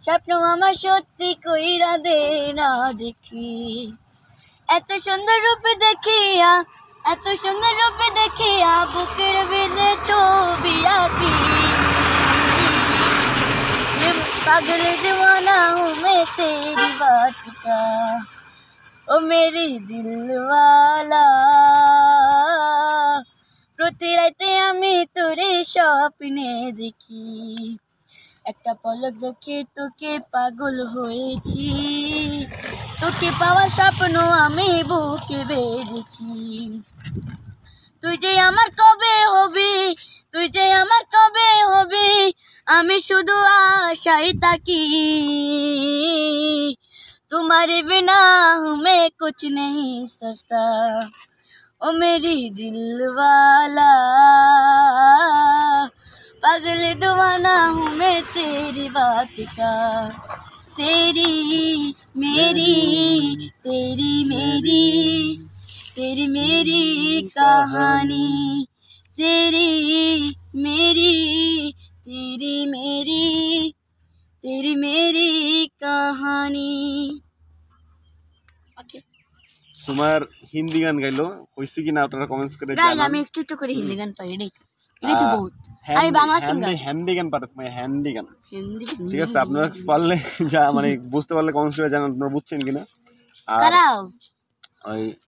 স্বপ্ন আমার সত্যি কইরা দে না দেখি, এত সুন্দর রূপে দেখিয়া, এত সুন্দর রূপে দেখিয়া বুকের ভিতরে ছবি আঁকি। पागल दीवाना हूँ मैं तेरी बात का, ओ मेरी दिल वाला। প্রতি রাতে আমি তোরে স্বপ্নে দেখি, একটা পলক দেখে তোকে পাগল হয়েছি, তোকে পাওয়ার স্বপ্ন আমি বুকে বেঁধেছি। তুই যে আমার কবে হবি, তুই যে আমার কবে হবি, আমি শুধু আশায় তাকি। तुम्हारे बिना हूँ मैं कुछ नहीं सोचता, ओ मेरी दिल वाला। पागल दीवाना हूँ मैं तेरी बात का, तेरी मेरी तेरी मेरी तेरी मेरी कहानी, तेरी मेरी तेरी मेरी तेरी मेरी कहानी। ओके সুমার হিন্দি গান গাইলো, হইছে কিনা আপনারা কমেন্টস করে গাইস, জানান। আমি একটু একটু করে হিন্দি গান পারি রে, এটা তো বহুত। আমি বাংলা সিঙ্গার, হিন্দি গান পারে, হিন্দি গান হিন্দি গান ঠিক আছে। আপনারা পারলে যা মানে বুঝতে পারলে কমেন্টস করে জানান আপনারা বুঝছেন কিনা। আর করাও ওই